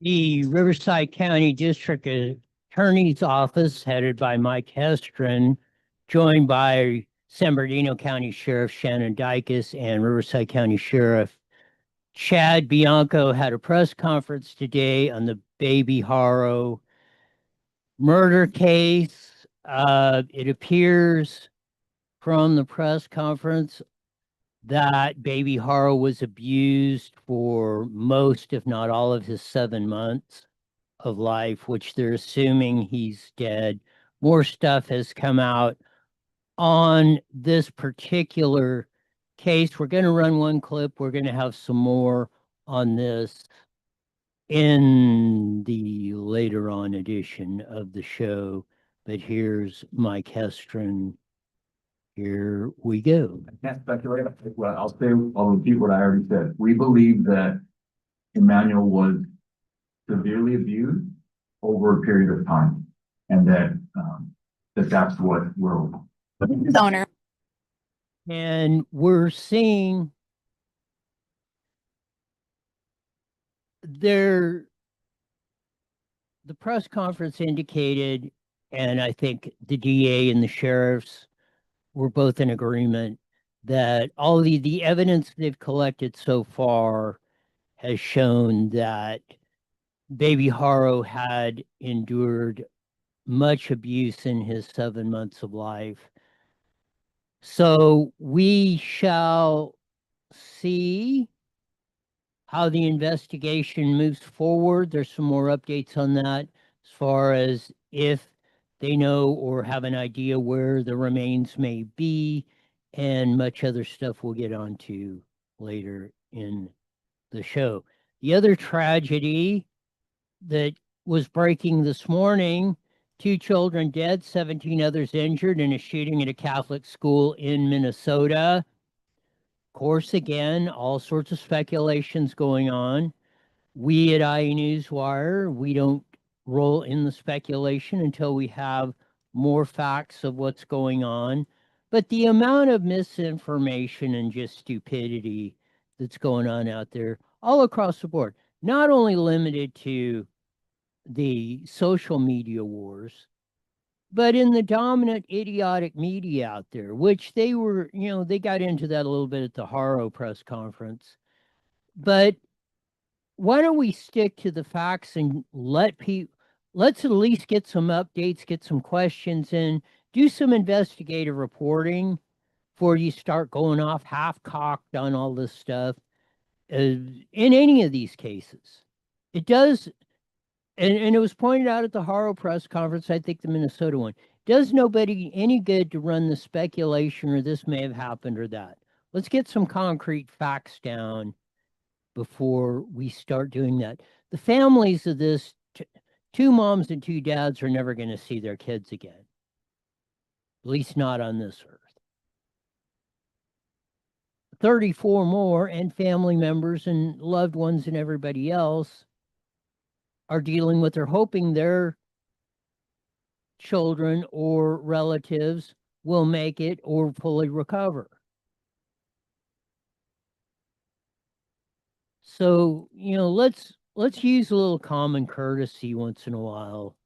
The Riverside County District Attorney's Office, headed by Mike Hestron, joined by San Bernardino County Sheriff Shannon Dykes and Riverside County Sheriff Chad Bianco, had a press conference today on the Baby HARO murder case. It appears from the press conference that Baby HARO was abused for most, if not all, of his 7 months of life, which they're assuming he's dead. More stuff has come out on this particular case. We're going to run one clip. We're going to have some more on this in the later on edition of the show. But here's Mike Hestron. Here we go. I can't speculate. Well, I'll repeat what I already said. We believe that Emmanuel was severely abused over a period of time, and that's what we're owner. And we're seeing the press conference indicated, and I think the DA and the sheriffs were both in agreement that all the evidence they've collected so far has shown that Baby HARO had endured much abuse in his 7 months of life. So we shall see how the investigation moves forward. There's some more updates on that as far as if they know or have an idea where the remains may be, and much other stuff we'll get onto later in the show. The other tragedy that was breaking this morning: 2 children dead, 17 others injured in a shooting at a Catholic school in Minnesota. Of course, again, all sorts of speculations going on. We at IE Newswire, we don't roll in the speculation until we have more facts of what's going on. But the amount of misinformation and just stupidity that's going on out there all across the board, not only limited to the social media wars, but in the dominant idiotic media out there, which they were, they got into that a little bit at the HARO press conference. But why don't we stick to the facts and let's at least get some updates, get some questions in, do some investigative reporting before you start going off half-cocked on all this stuff. In any of these cases, it does, and it was pointed out at the HARO press conference, I think the Minnesota one, does nobody any good to run the speculation or this may have happened or that. Let's get some concrete facts down before we start doing that. The families of this, 2 moms and 2 dads, are never going to see their kids again, at least not on this earth. 34 more and family members and loved ones and everybody else are dealing with, or hoping their children or relatives will make it or fully recover. So, let's use a little common courtesy once in a while.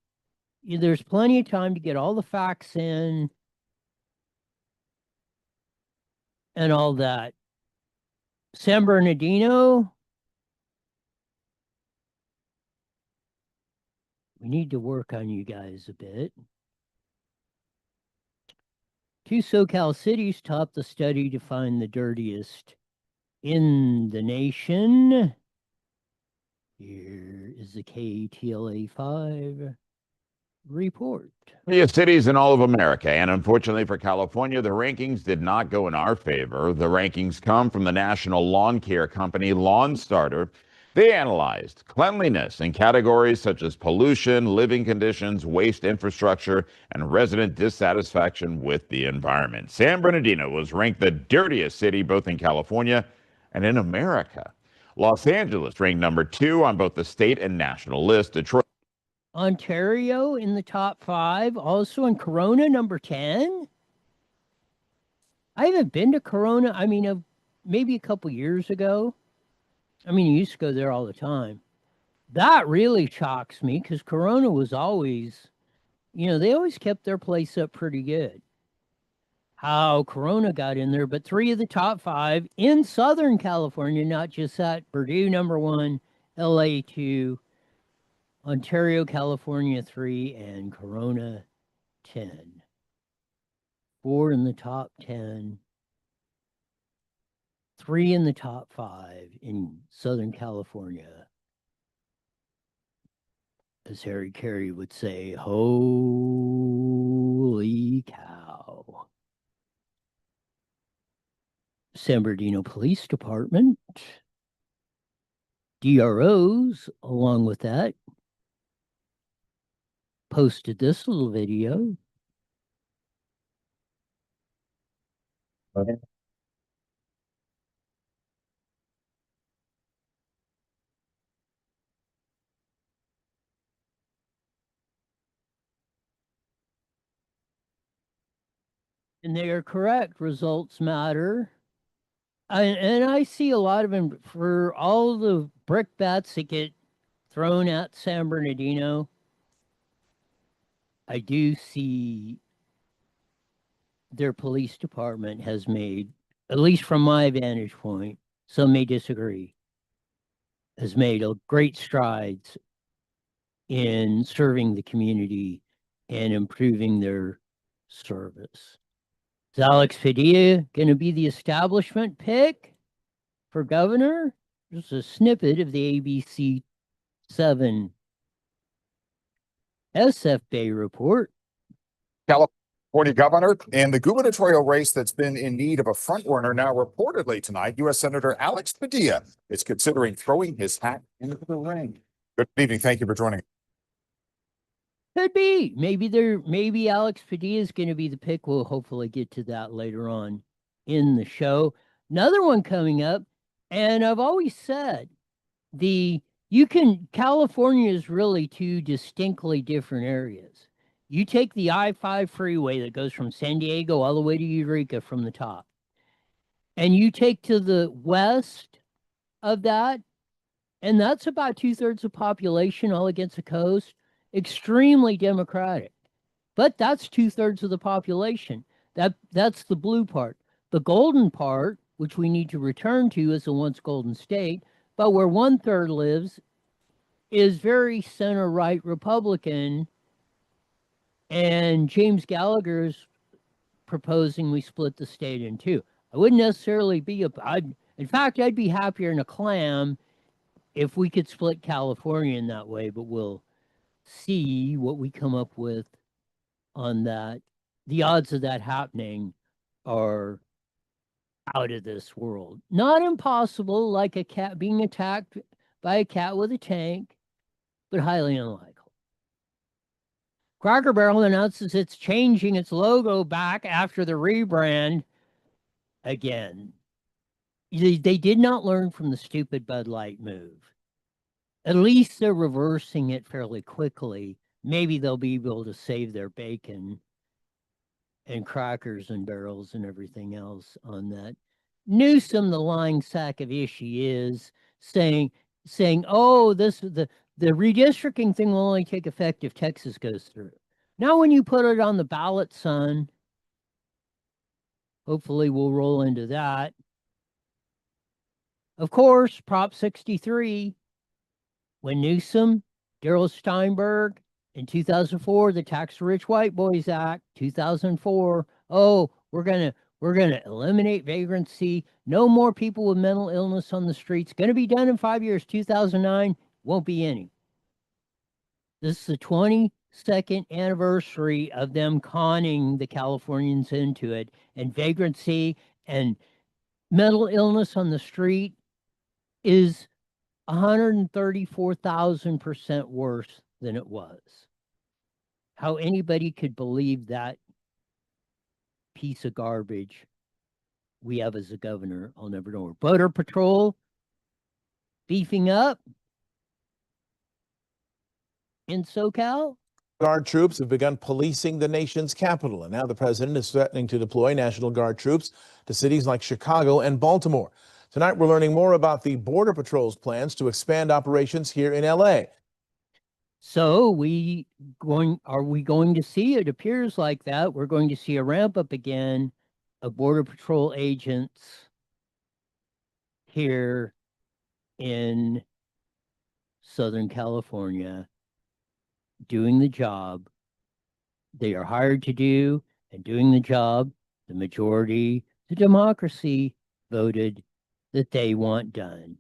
There's plenty of time to get all the facts in and all that. San Bernardino, we need to work on you guys a bit. 2 SoCal cities topped the study to find the dirtiest in the nation. Here is the KTLA 5 report. Cities in all of America, and unfortunately for California, the rankings did not go in our favor. The rankings come from the national lawn care company Lawn Starter. They analyzed cleanliness in categories such as pollution, living conditions, waste infrastructure, and resident dissatisfaction with the environment. San Bernardino was ranked the dirtiest city both in California and in America. Los Angeles ranked number 2 on both the state and national list. Detroit, Ontario in the top 5, also in Corona, number 10. I haven't been to Corona, maybe a couple years ago. I used to go there all the time. That really shocks me because Corona was always, they always kept their place up pretty good. How Corona got in there, but 3 of the top 5 in Southern California, not just that. Purdue #1, LA 2, Ontario, California 3, and Corona 10. 4 in the top 10, 3 in the top 5 in Southern California. As Harry Carey would say, holy cow. San Bernardino Police Department, DROs, along with that, posted this little video. And they are correct. Results matter. And I see a lot of them for all the brickbats that get thrown at San Bernardino. I do see their police department has made, at least from my vantage point, some may disagree, has made a great strides in serving the community and improving their service. Is Alex Padilla going to be the establishment pick for governor? Just a snippet of the ABC 7 SF Bay report. California governor and the gubernatorial race that's been in need of a frontrunner now reportedly tonight, U.S. Senator Alex Padilla is considering throwing his hat into the ring. Good evening. Thank you for joining us. Could be. Maybe Alex Padilla is going to be the pick. We'll hopefully get to that later on in the show. Another one coming up, and I've always said California is really 2 distinctly different areas. You take the I-5 freeway that goes from San Diego all the way to Eureka from the top, and you take to the west of that, and that's about 2/3 of population all against the coast. Extremely democratic, but that's 2/3 of the population. That's the blue part. The golden part, which we need to return to as a once golden state, but where 1/3 lives, is very center right Republican. And James Gallagher's proposing we split the state in 2. I wouldn't necessarily be in fact, I'd be happier in a clam if we could split California in that way, but we'll see what we come up with on that. The odds of that happening are out of this world. Not impossible, like a cat being attacked by a cat with a tank, but highly unlikely. Cracker Barrel announces it's changing its logo back after the rebrand again. They did not learn from the stupid Bud Light move. At least they're reversing it fairly quickly. Maybe they'll be able to save their bacon and crackers and barrels and everything else on that. Newsom, the lying sack of ish he is, saying, oh, the redistricting thing will only take effect if Texas goes through. Now, when you put it on the ballot, son, hopefully we'll roll into that. Of course, Prop 63, when Newsom, Darrell Steinberg, in 2004, the Tax Rich White Boys Act, 2004, oh, we're gonna eliminate vagrancy. No more people with mental illness on the streets. Going to be done in 5 years. 2009, won't be any. This is the 22nd anniversary of them conning the Californians into it, and vagrancy and mental illness on the street is 134,000% worse than it was. How anybody could believe that piece of garbage we have as a governor, I'll never know. Border Patrol beefing up in SoCal. Guard troops have begun policing the nation's capital, and now the president is threatening to deploy National Guard troops to cities like Chicago and Baltimore. Tonight, we're learning more about the Border Patrol's plans to expand operations here in LA. So are we going to see, it appears like that, we're going to see a ramp up again of Border Patrol agents here in Southern California doing the job they are hired to do and doing the job the majority, the democracy voted that they want done.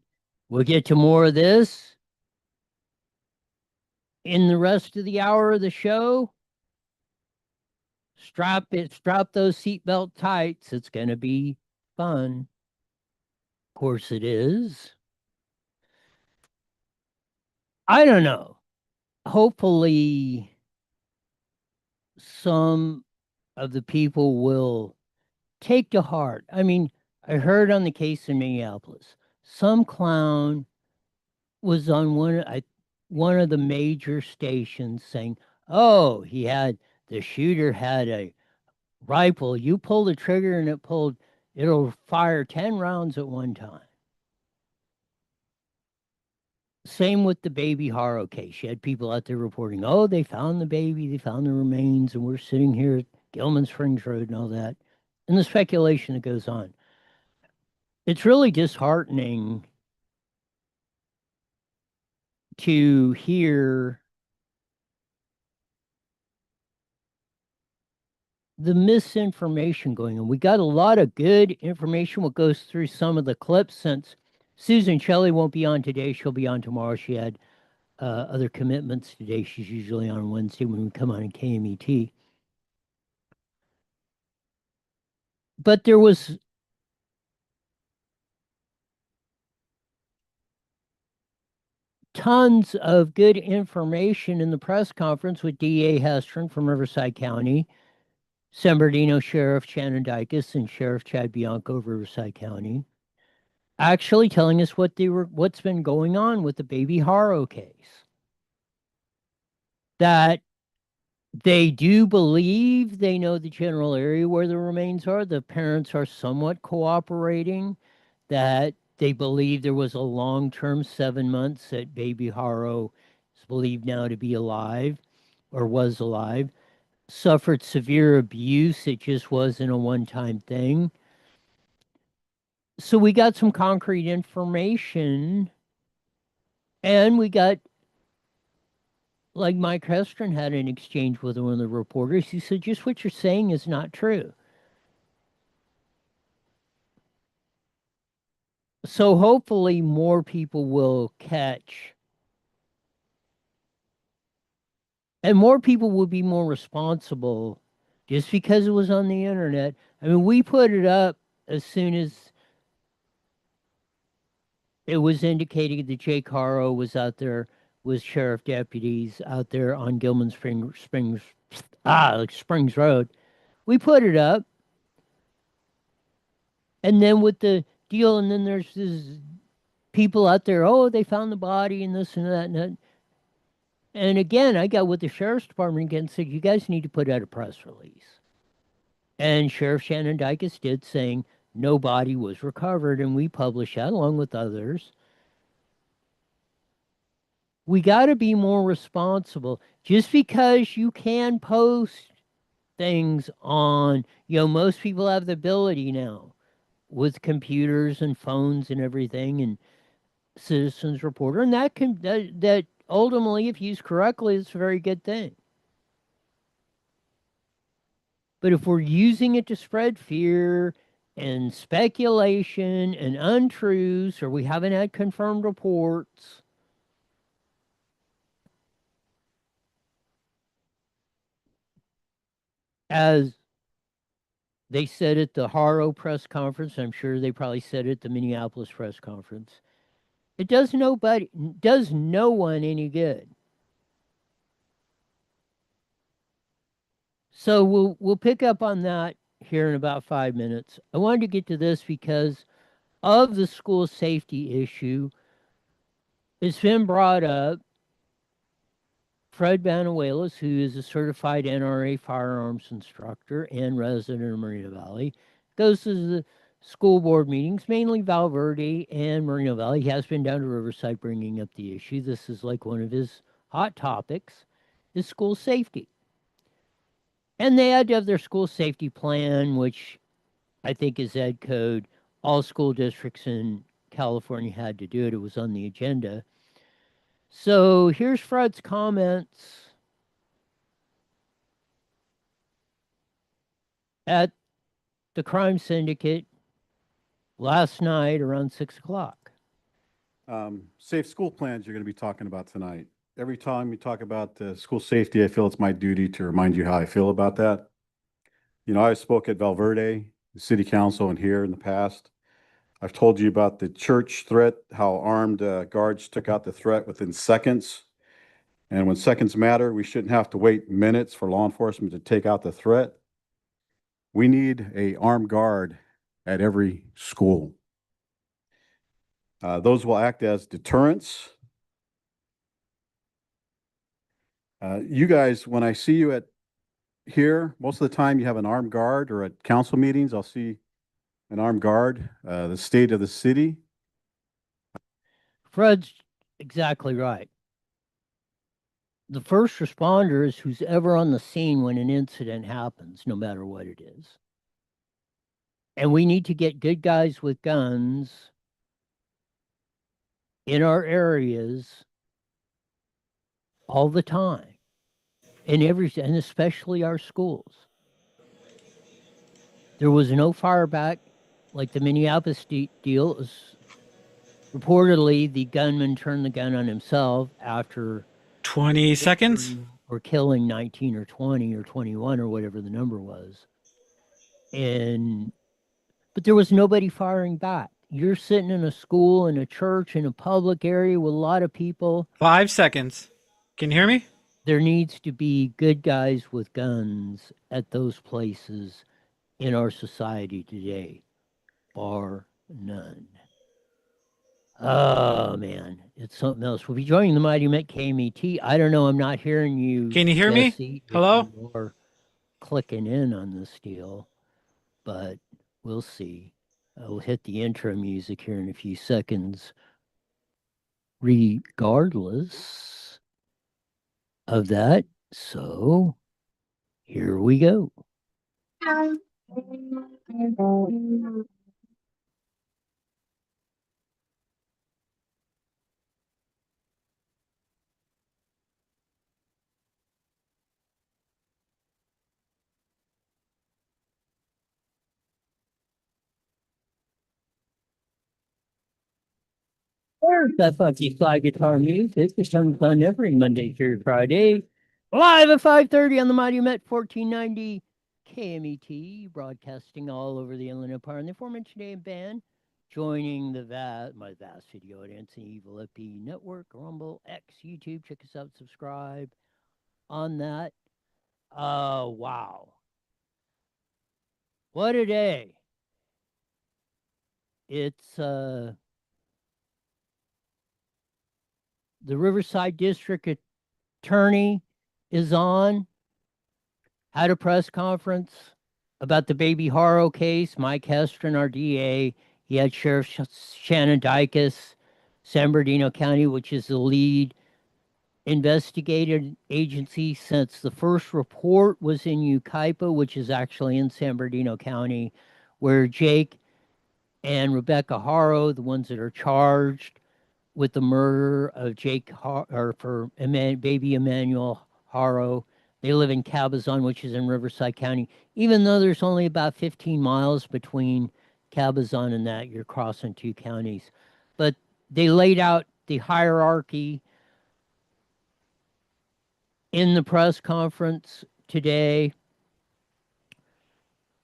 We'll get to more of this in the rest of the hour of the show. Strap those seatbelt tights. It's going to be fun. Of course it is. I don't know. Hopefully some of the people will take to heart. I mean, I heard on the case in Minneapolis, some clown was on one of the major stations saying, "Oh, the shooter had a rifle. You pull the trigger and it'll fire 10 rounds at one time." Same with the baby HARO case. You had people out there reporting, "Oh, they found the baby, they found the remains, and we're sitting here at Gilman Springs Road," and all that. And the speculation that goes on. It's really disheartening to hear the misinformation going on. We got a lot of good information. We'll go through some of the clips since Susan Shelley won't be on today. She'll be on tomorrow. She had other commitments today. She's usually on Wednesday when we come on in KMET. But there was tons of good information in the press conference with DA Hestron from Riverside County, San Bernardino Sheriff Shannon Dykes, and Sheriff Chad Bianco of Riverside County, actually telling us what's been going on with the baby HARO case. That they do believe they know the general area where the remains are. The parents are somewhat cooperating, that they believe there was a long-term 7 months that baby HARO is believed now to be alive or was alive, suffered severe abuse. It just wasn't a one-time thing. So we got some concrete information, and we got, like Mike Hestron had an exchange with one of the reporters. He said, just what you're saying is not true. So hopefully more people will catch, and more people will be more responsible just because it was on the internet. I mean, we put it up as soon as it was indicated that Jake Haro was out there with sheriff deputies out there on Gilman Springs Road. We put it up. And then with the deal, and then there's this people out there, "Oh, they found the body and this and that and that." And again, I got with the sheriff's department again and said, "You guys need to put out a press release." And Sheriff Shannon Dykes did, saying no body was recovered, and we published that along with others. We got to be more responsible. Just because you can post things on, most people have the ability now with computers and phones and everything, and Citizens Reporter, and that ultimately, if used correctly, it's a very good thing. But if we're using it to spread fear and speculation and untruths, or we haven't had confirmed reports, as they said at the HARO press conference, I'm sure they probably said it at the Minneapolis press conference, it does no one any good. So we'll pick up on that here in about 5 minutes. I wanted to get to this because of the school safety issue. It's been brought up. Fred Banuelos, who is a certified NRA firearms instructor and resident of Marina Valley, goes to school board meetings, mainly Val Verde and Moreno Valley. He has been down to Riverside bringing up the issue. This is like one of his hot topics, is school safety. And they had to have their school safety plan, which I think is Ed Code. All school districts in California had to do it. It was on the agenda. So here's Fred's comments at the crime syndicate last night around 6 o'clock. Safe school plans you're going to be talking about tonight. Every time we talk about school safety, I feel it's my duty to remind you how I feel about that. You know, I spoke at Valverde, the city council, and here in the past. I've told you about the church threat, how armed guards took out the threat within seconds. And when seconds matter, we shouldn't have to wait minutes for law enforcement to take out the threat. We need an armed guard at every school. Those will act as deterrents. You guys, when I see you at here, most of the time you have an armed guard, or at council meetings, I'll see an armed guard, the state of the city. Fred's exactly right. The first responder is who's ever on the scene when an incident happens, no matter what it is. And we need to get good guys with guns in our areas all the time, and especially our schools. There was no fireback like the Minneapolis deal. It was reportedly the gunman turned the gun on himself after 20 seconds. or killing 19 or 20 or 21 or whatever the number was. But there was nobody firing back. You're sitting in a school, in a church, in a public area with a lot of people. 5 seconds. Can you hear me? There needs to be good guys with guns at those places in our society today, bar none. Oh man, it's something else. We'll be joining the Mighty Met KMET. I don't know. I'm not hearing you. Can you hear me? Jesse, if Hello? you are clicking in on this deal, but we'll see. I'll hit the intro music here in a few seconds. Regardless of that, so here we go. There's that funky slide guitar music that comes on every Monday through Friday, live at 5:30 on the Mighty Met 1490 KMET, broadcasting all over the Inland Empire. And the aforementioned AM band joining the my vast video audience, the Evil FP Network, Rumble, X, YouTube. Check us out, subscribe on that. Wow. What a day. It's the Riverside District Attorney is on, had a press conference about the baby HARO case. Mike Hestron, our DA. He had Sheriff Shannon Dykes, San Bernardino County, which is the lead investigative agency since the first report was in Yucaipa, which is actually in San Bernardino County, where Jake and Rebecca HARO, the ones that are charged with the murder of baby Emmanuel HARO. They live in Cabazon, which is in Riverside County. Even though there's only about 15 miles between Cabazon and that, you're crossing two counties. But they laid out the hierarchy in the press conference today.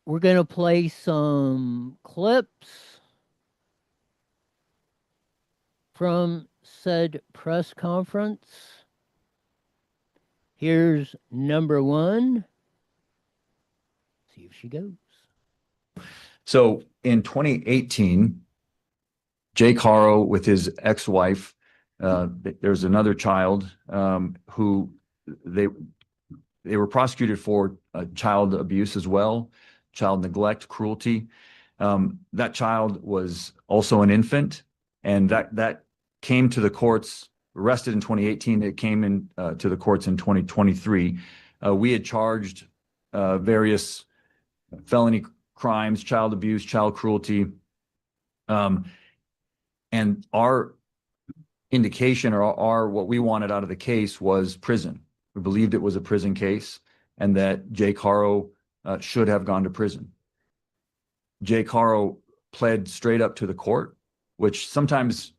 We're going to play some clips from said press conference. Here's number one. See if she goes. So in 2018, Jake HARO with his ex-wife, there's another child who they were prosecuted for child abuse as well, child neglect, cruelty. That child was also an infant, and that came to the courts, arrested in 2018. It came in to the courts in 2023. We had charged various felony crimes, child abuse, child cruelty. And our indication or our what we wanted out of the case was prison. We believed it was a prison case and that Jake HARO should have gone to prison. Jake HARO pled straight up to the court, which sometimes.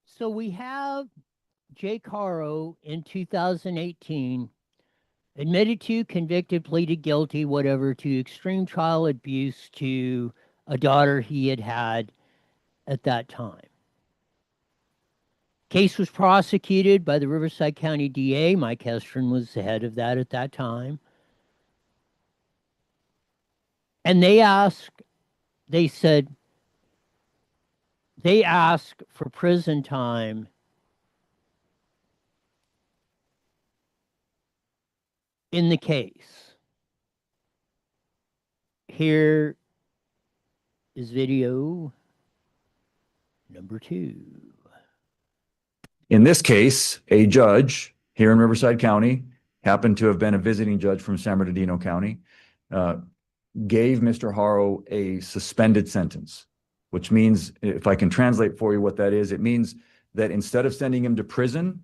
So we have Jake HARO in 2018 admitted to, convicted, pleaded guilty, whatever, to extreme child abuse to a daughter he had had at that time. Case was prosecuted by the Riverside County DA. Mike Hestron was the head of that at that time. And they asked for prison time in the case. Here is video number 2. In this case, a judge here in Riverside County happened to have been a visiting judge from San Bernardino County, gave Mr. HARO a suspended sentence, which means, if I can translate for you what that is, it means that instead of sending him to prison,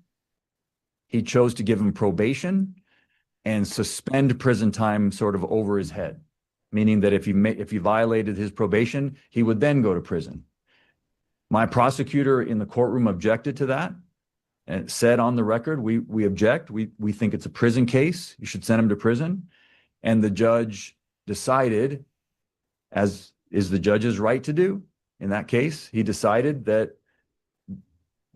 he chose to give him probation and suspend prison time sort of over his head, meaning that if he violated his probation, he would then go to prison. My prosecutor in the courtroom objected to that and said on the record, we object. We think it's a prison case. You should send him to prison. And the judge decided, as is the judge's right to do in that case, he decided that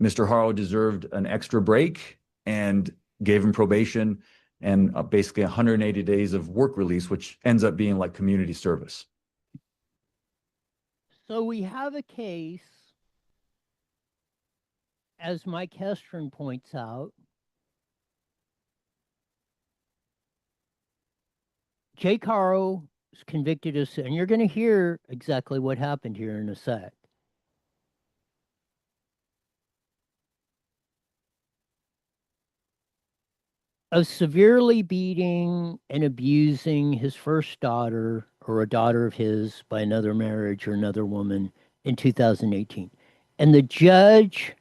Mr. HARO deserved an extra break and gave him probation and basically 180 days of work release, which ends up being like community service. So we have a case, as Mike Hestron points out, Jake HARO is convicted of, and you're going to hear exactly what happened here in a sec. Of severely beating and abusing his first daughter or a daughter of his by another marriage or another woman in 2018. And the judge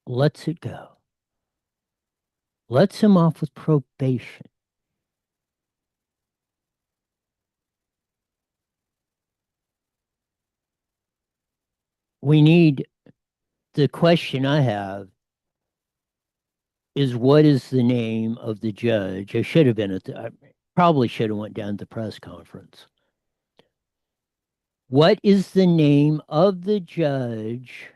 lets it go. Lets him off with probation. The question I have is, what is the name of the judge? I probably should have went down to the press conference. What is the name of the judge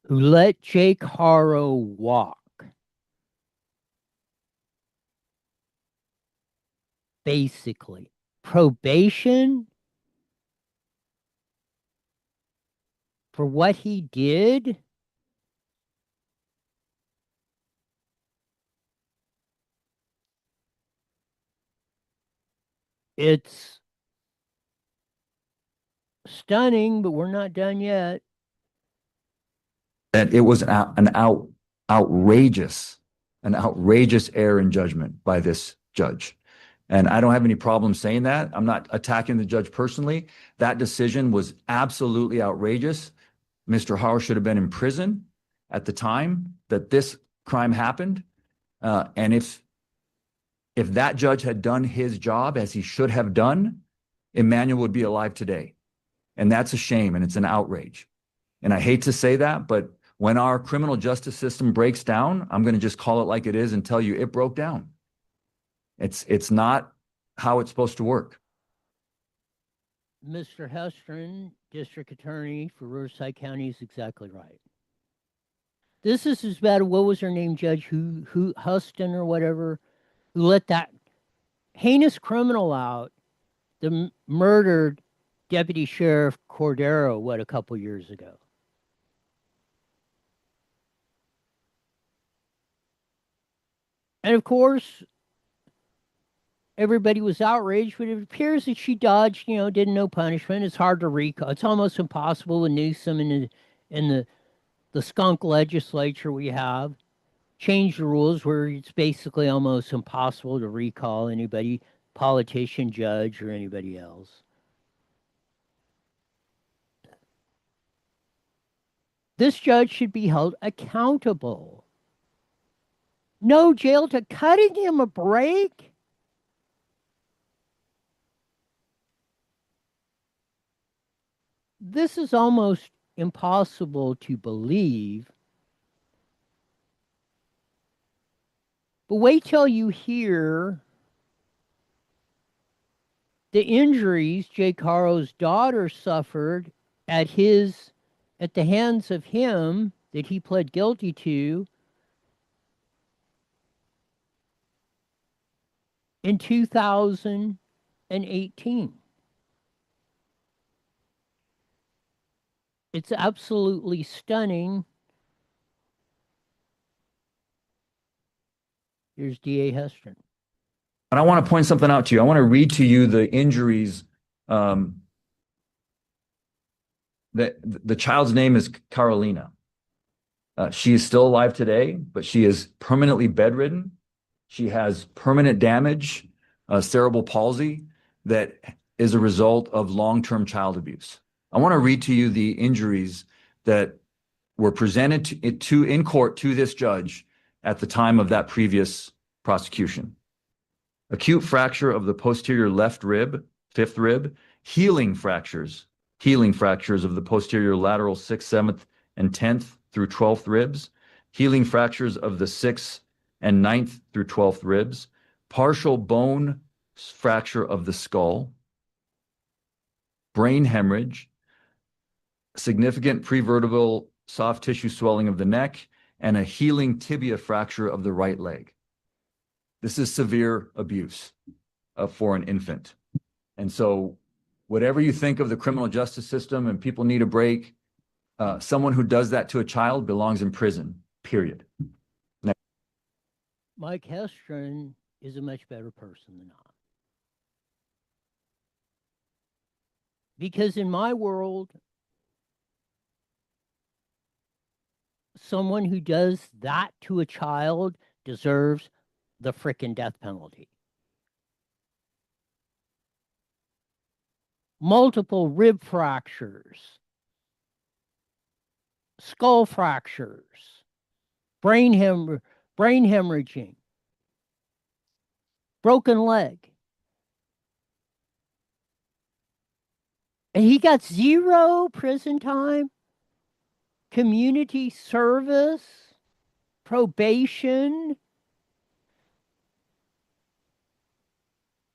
who let Jake HARO walk? Basically, probation for what he did? It's stunning, but we're not done yet. That it was an outrageous error in judgment by this judge. And I don't have any problem saying that. I'm not attacking the judge personally. That decision was absolutely outrageous. Mr. HARO should have been in prison at the time that this crime happened. And if that judge had done his job as he should have done, Emmanuel would be alive today. And that's a shame, and it's an outrage. And I hate to say that, but when our criminal justice system breaks down, I'm going to just call it like it is and tell you it broke down. It's not how it's supposed to work. Mr. Hestron, District Attorney for Riverside County, is exactly right. This is as bad. What was her name, Judge? Who Huston or whatever, who let that heinous criminal out, the murdered Deputy Sheriff Cordero, a couple years ago. And of course, everybody was outraged, but it appears that she dodged, didn't know punishment. It's hard to recall. It's almost impossible with Newsom in the skunk legislature we have. Change the rules where it's basically almost impossible to recall anybody, politician, judge, or anybody else. This judge should be held accountable. No jail to cutting him a break. This is almost impossible to believe. But wait till you hear the injuries Jake HARO's daughter suffered at the hands of him that he pled guilty to in 2018. It's absolutely stunning. Here's DA Hestron. And I want to point something out to you. I want to read to you the injuries. That the child's name is Carolina. She is still alive today, but she is permanently bedridden. She has permanent damage, cerebral palsy, that is a result of long-term child abuse. I want to read to you the injuries that were presented in court to this judge at the time of that previous prosecution. Acute fracture of the posterior left rib, fifth rib, healing fractures of the posterior lateral 6th, 7th, and 10th through 12th ribs, healing fractures of the 6th and 9th through 12th ribs, partial bone fracture of the skull, brain hemorrhage, significant prevertebral soft tissue swelling of the neck, and a healing tibia fracture of the right leg. This is severe abuse for an infant. And so whatever you think of the criminal justice system and people need a break, someone who does that to a child belongs in prison, period. Next. Mike Hestron is a much better person than I. Because in my world, someone who does that to a child deserves the frickin' death penalty. Multiple rib fractures, skull fractures, brain hemorrhaging, broken leg. And he got 0 prison time, community service, probation.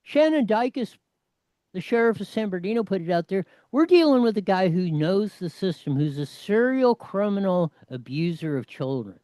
Shannon Dykes, the sheriff of San Bernardino, put it out there. We're dealing with a guy who knows the system, who's a serial criminal abuser of children.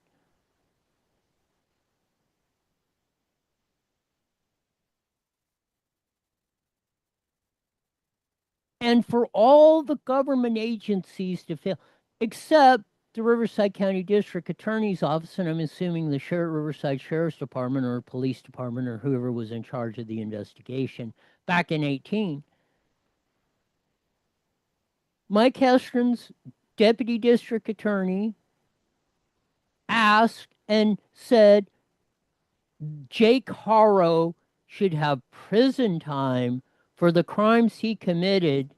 And for all the government agencies to fail, except the Riverside County District Attorney's Office, and I'm assuming the Riverside Sheriff's Department or Police Department or whoever was in charge of the investigation back in 2018. Mike Hestron's deputy district attorney asked and said Jake HARO should have prison time for the crimes he committed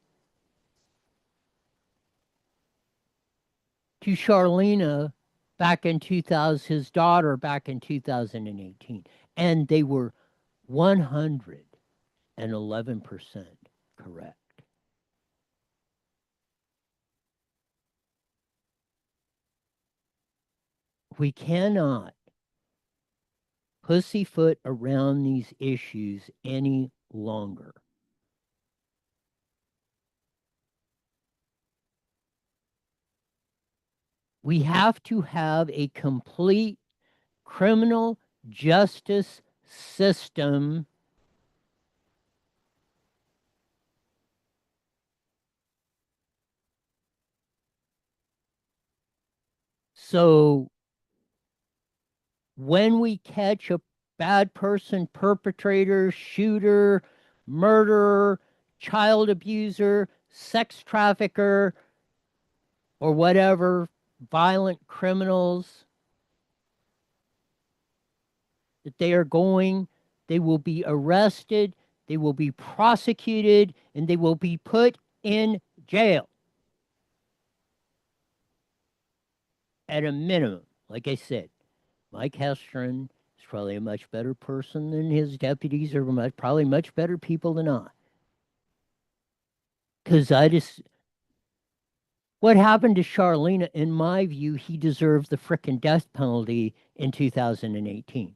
to Charlena back in 2000, his daughter back in 2018. And they were 111% correct. We cannot pussyfoot around these issues any longer. We have to have a complete criminal justice system so when we catch a bad person, perpetrator, shooter, murderer, child abuser, sex trafficker, or whatever, violent criminals, that they will be arrested, they will be prosecuted, and they will be put in jail. At a minimum, like I said, Mike Hestron is probably a much better person than his deputies, or probably much better people than I. Because what happened to Charlena, in my view, he deserved the frickin' death penalty in 2018.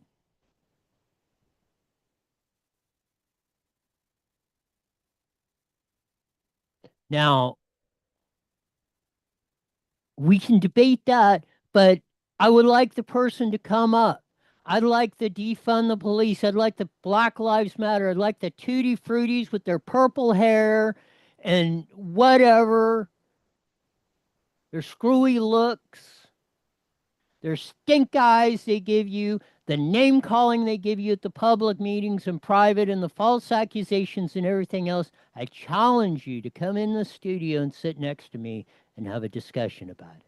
Now, we can debate that, but I would like the person to come up. I'd like the defund the police. I'd like the Black Lives Matter. I'd like the Tutti Fruities with their purple hair and whatever, their screwy looks, their stink eyes they give you, the name calling they give you at the public meetings and private, and the false accusations and everything else. I challenge you to come in the studio and sit next to me and have a discussion about it.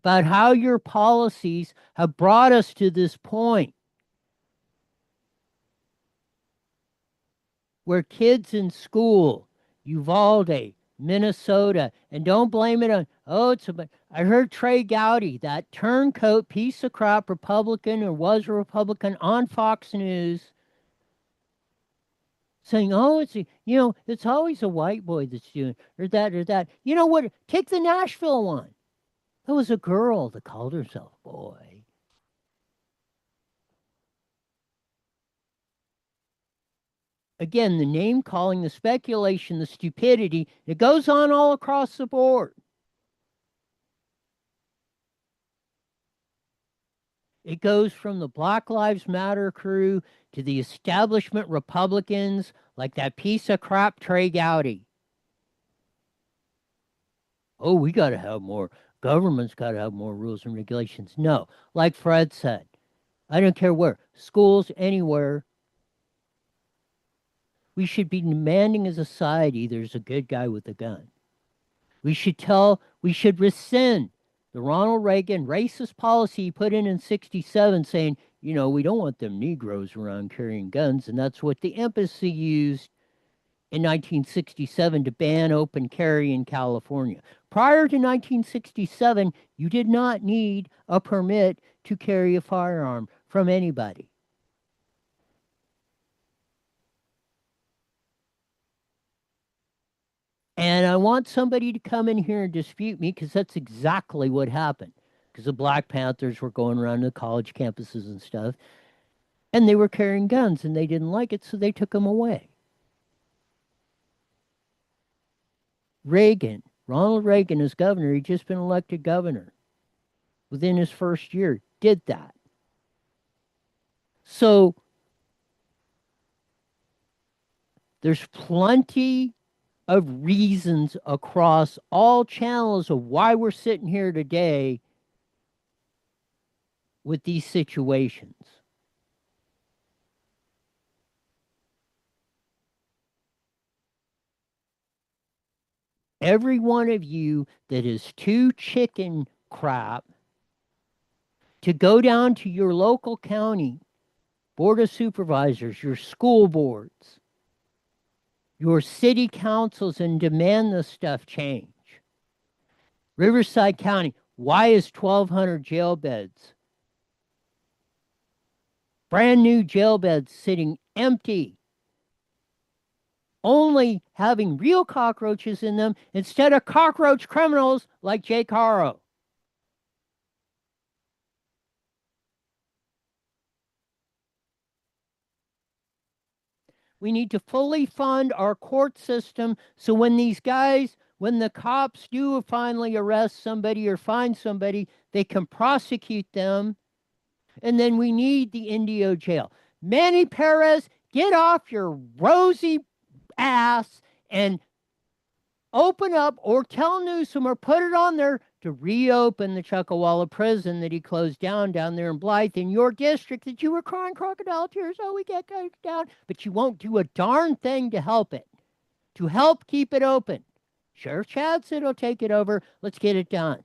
About how your policies have brought us to this point where kids in school, Uvalde, Minnesota, and don't blame it on, I heard Trey Gowdy, that turncoat piece of crap Republican, or was a Republican, on Fox News, saying, it's always a white boy that's doing, or that. You know what? Take the Nashville one. That was a girl that called herself boy. Again, the name calling, the speculation, the stupidity, it goes on all across the board. It goes from the Black Lives Matter crew to the establishment Republicans, like that piece of crap Trey Gowdy. Oh, we got to have more. Government's got to have more rules and regulations. No, like Fred said, I don't care where, schools, anywhere. We should be demanding as a society there's a good guy with a gun. We should rescind the Ronald Reagan racist policy he put in 67 saying, we don't want them Negroes around carrying guns. And that's what the embassy used in 1967 to ban open carry in California. Prior to 1967, you did not need a permit to carry a firearm from anybody. And I want somebody to come in here and dispute me, because that's exactly what happened. Because the Black Panthers were going around to the college campuses and stuff, and they were carrying guns, and they didn't like it, so they took them away. Ronald Reagan, as governor, he'd just been elected governor. Within his first year, did that. So there's plenty of reasons across all channels of why we're sitting here today with these situations. Every one of you that is too chicken crap to go down to your local county board of supervisors, your school boards, your city councils, and demand this stuff change. Riverside County, why is 1,200 jail beds, brand new jail beds, sitting empty, only having real cockroaches in them instead of cockroach criminals like Jake HARO? We need to fully fund our court system so when the cops do finally arrest somebody or find somebody, they can prosecute them. And then we need the Indio jail. Manny Perez, get off your rosy ass and open up or tell Newsom or put it on there to reopen the Chuckawalla prison that he closed down there in Blythe in your district that you were crying crocodile tears. Oh, we get down. But you won't do a darn thing to help it, to help keep it open. Sheriff Chad said he'll take it over. Let's get it done.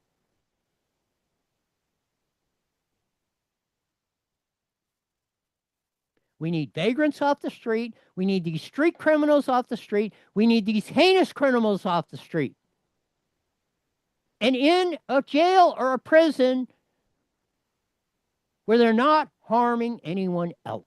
We need vagrants off the street. We need these street criminals off the street. We need these heinous criminals off the street. And in a jail or a prison where they're not harming anyone else.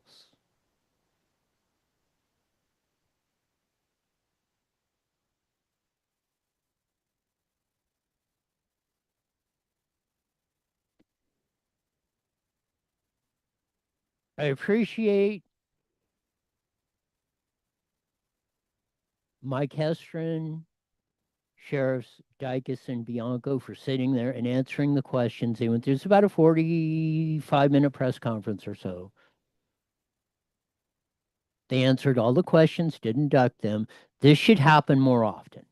I appreciate Mike Hestron, Sheriffs Dicus and Bianco for sitting there and answering the questions. They went through, it's about a 45-minute press conference or so. They answered all the questions, didn't duck them. This should happen more often.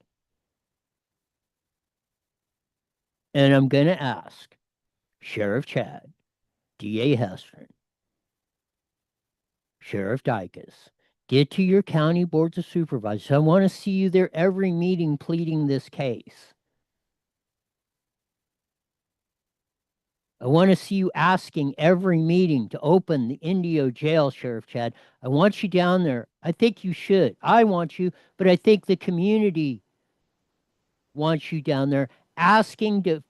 And I'm going to ask Sheriff Chad, DA Hestron, Sheriff Dicus, get to your county boards of supervisors. I want to see you there every meeting pleading this case. I want to see you asking every meeting to open the Indio jail, Sheriff Chad. I want you down there. I think you should. I want you, but I think the community wants you down there asking to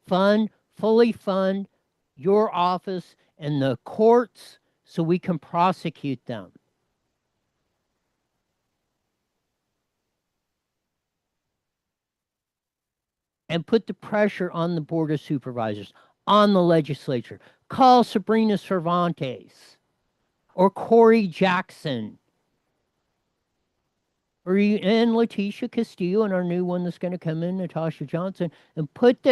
fully fund your office and the courts so we can prosecute them. And put the pressure on the Board of Supervisors, on the legislature. Call Sabrina Cervantes or Corey Jackson and Leticia Castillo and our new one that's going to come in, Natasha Johnson, and put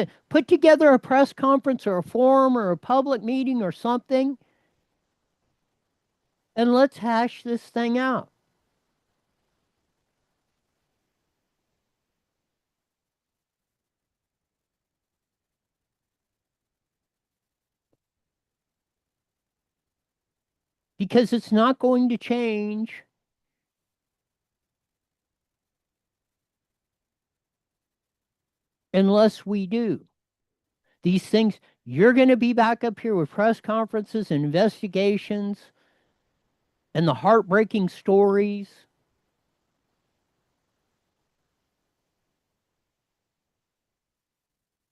together a press conference or a forum or a public meeting or something, and let's hash this thing out. Because it's not going to change unless we do. These things, you're going to be back up here with press conferences and investigations and the heartbreaking stories.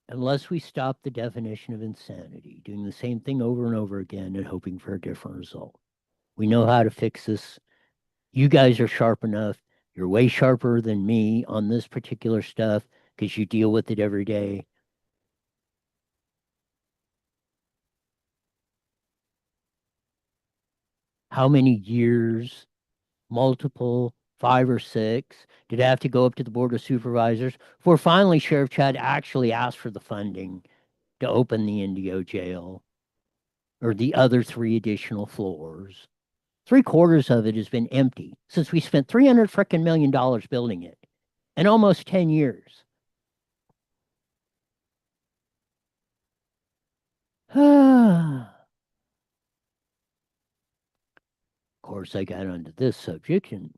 Unless we stop the definition of insanity, doing the same thing over and over again and hoping for a different result. We know how to fix this. You guys are sharp enough. You're way sharper than me on this particular stuff because you deal with it every day. How many years, multiple, 5 or 6, did I have to go up to the Board of Supervisors before finally Sheriff Chad actually asked for the funding to open the Indio jail or the other 3 additional floors? 3/4 of it has been empty since we spent $300 million building it in almost 10 years. Of course, I got onto this subject and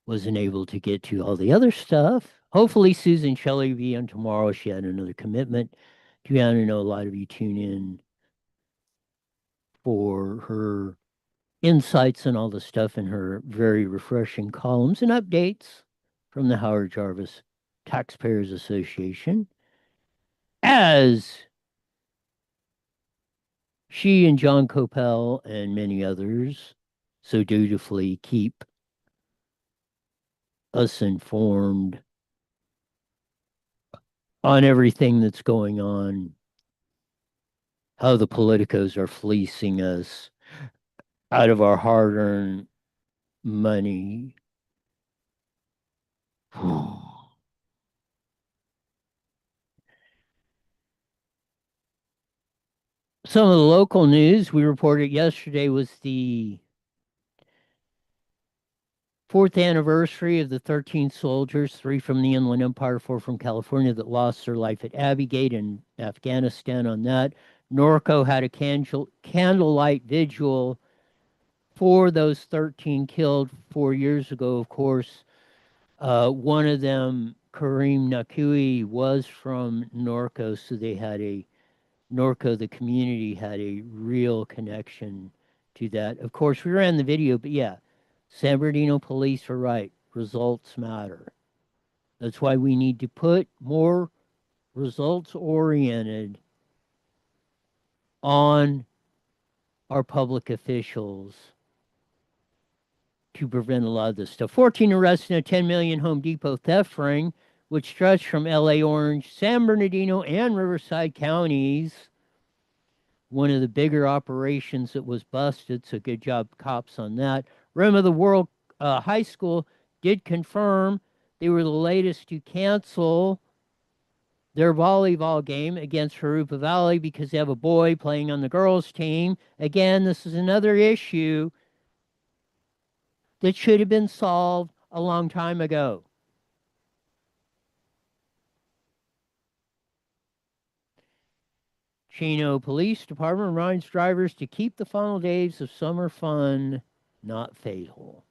wasn't able to get to all the other stuff. Hopefully, Susan Shelley will be on tomorrow. She had another commitment. I know a lot of you tune in for her insights and all the stuff in her very refreshing columns and updates from the Howard Jarvis Taxpayers Association, as she and John Coppell and many others so dutifully keep us informed on everything that's going on, how the politicos are fleecing us out of our hard-earned money. Some of the local news we reported yesterday was the Fourth anniversary of the 13 soldiers, 3 from the Inland Empire, 4 from California, that lost their life at Abbey Gate in Afghanistan on that. Norco had a candlelight vigil for those 13 killed 4 years ago, of course. One of them, Kareem Nakui, was from Norco, so they had Norco, the community, had a real connection to that. Of course, we ran the video, but yeah, San Bernardino police are right. Results matter. That's why we need to put more results oriented on our public officials to prevent a lot of this stuff. 14 arrests in a 10 million Home Depot theft ring, which stretched from LA Orange, San Bernardino, and Riverside counties. One of the bigger operations that was busted, so good job, cops, on that. Rim of the World High School did confirm they were the latest to cancel their volleyball game against Harupa Valley because they have a boy playing on the girls' team. Again, this is another issue that should have been solved a long time ago. Chino Police Department reminds drivers to keep the final days of summer fun not fatal.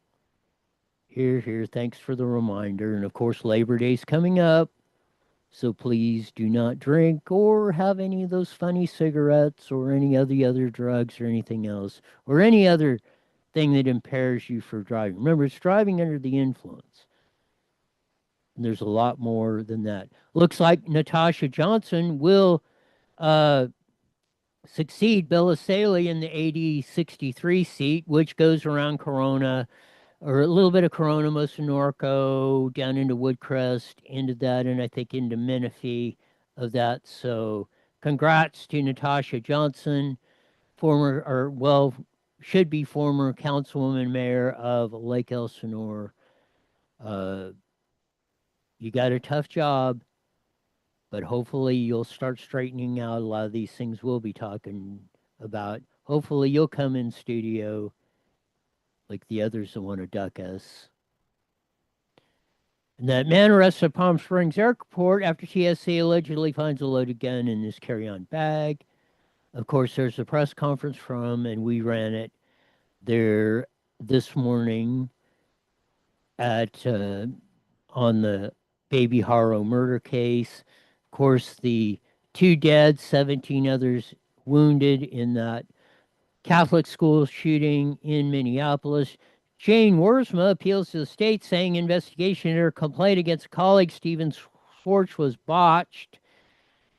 Here, thanks for the reminder. And of course, Labor Day's coming up, so please do not drink or have any of those funny cigarettes or any of the other drugs or anything else, or any other thing that impairs you for driving. Remember, it's driving under the influence. And there's a lot more than that. Looks like Natasha Johnson will succeed Bill Asaley in the AD 63 seat, which goes around Corona, or a little bit of Corona, most of Norco, down into Woodcrest, into that, and I think into Menifee of that. So congrats to Natasha Johnson, former, or well, should be former councilwoman mayor of Lake Elsinore. You got a tough job, but hopefully you'll start straightening out a lot of these things we'll be talking about. Hopefully you'll come in studio like the others that want to duck us. And that man arrested at Palm Springs Airport after TSA allegedly finds a loaded gun in his carry-on bag. Of course, there's a press conference from, and we ran it there this morning at on the Baby HARO murder case. Of course, the 2 dead, 17 others wounded in that Catholic school shooting in Minneapolis. Jane Wurzma appeals to the state, saying investigation into her complaint against a colleague, Stephen Schwartz, was botched.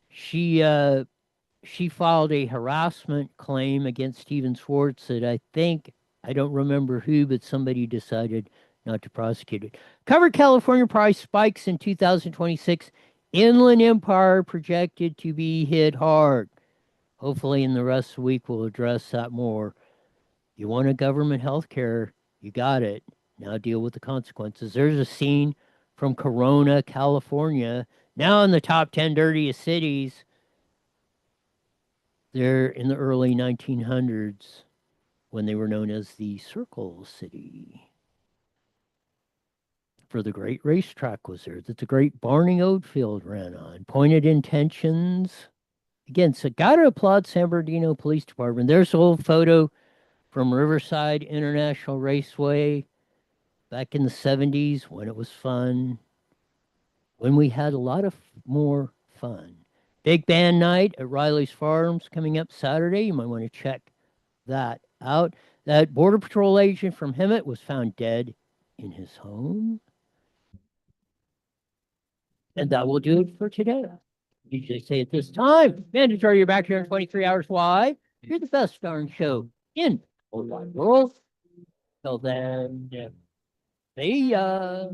She filed a harassment claim against Stephen Schwartz that I don't remember who, but somebody decided not to prosecute it. Covered California price spikes in 2026. Inland Empire projected to be hit hard. Hopefully in the rest of the week we'll address that more. You want a government health care, you got it. Now deal with the consequences. There's a scene from Corona, California, now in the top 10 dirtiest cities. They're in the early 1900s when they were known as the Circle City. For the great racetrack was there that the great Barney Oldfield ran on. Pointed intentions. Again, so gotta applaud San Bernardino Police Department. There's a old photo from Riverside International Raceway back in the 70s when it was fun, when we had a lot of more fun. Big band night at Riley's Farms coming up Saturday. You might want to check that out. That Border Patrol agent from Hemet was found dead in his home. And that will do it for today. Usually say at this time, mandatory, you're back here in 23 hours. Why? You're the best darn show in the wide world. Till then, see ya.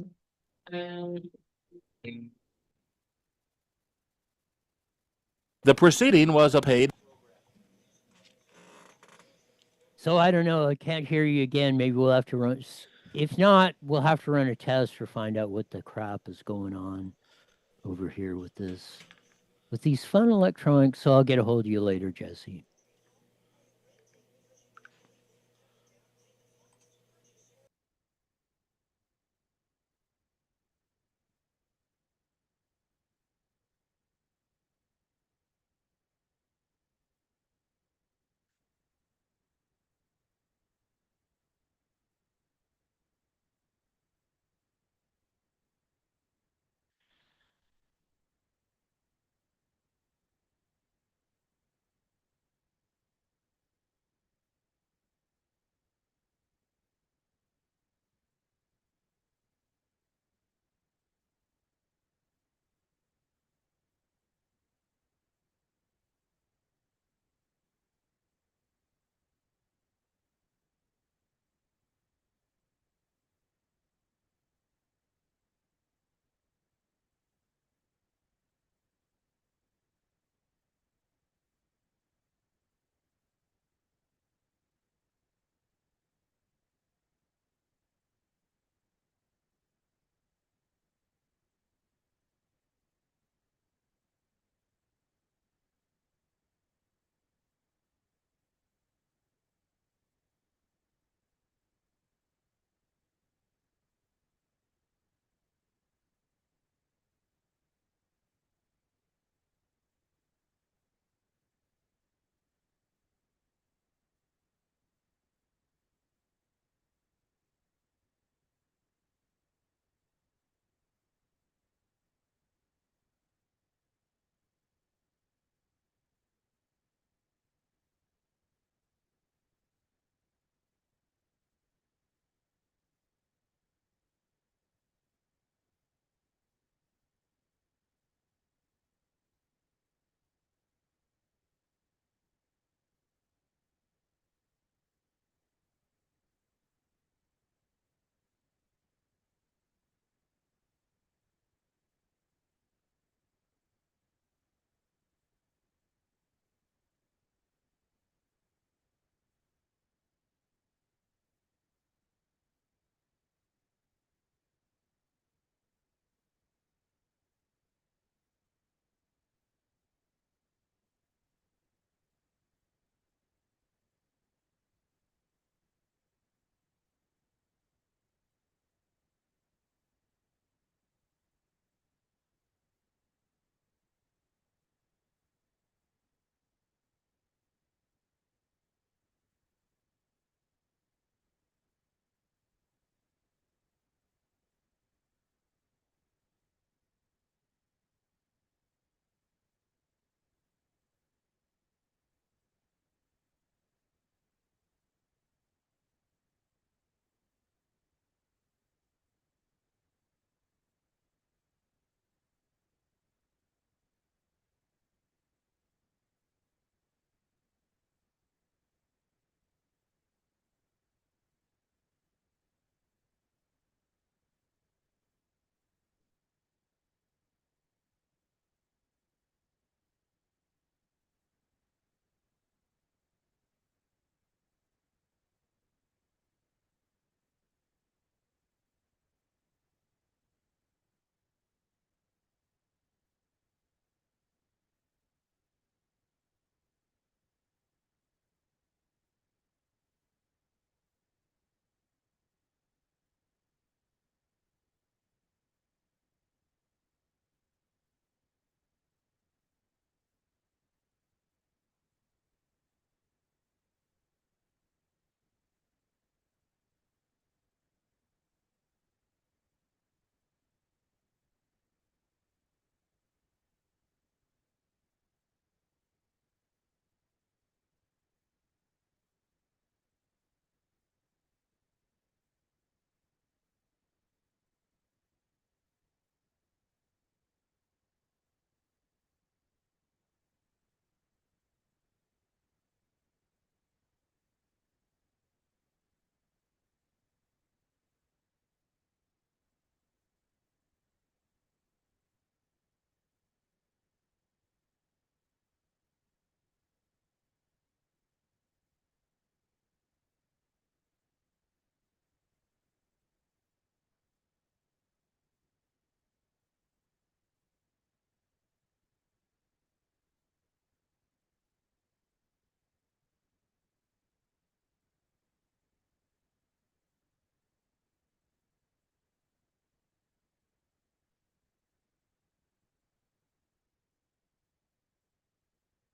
The proceeding was a paid. So I don't know. I can't hear you again. Maybe we'll have to run. If not, we'll have to run a test or find out what the crap is going on over here with this, with these fun electronics. So I'll get a hold of you later, Jesse.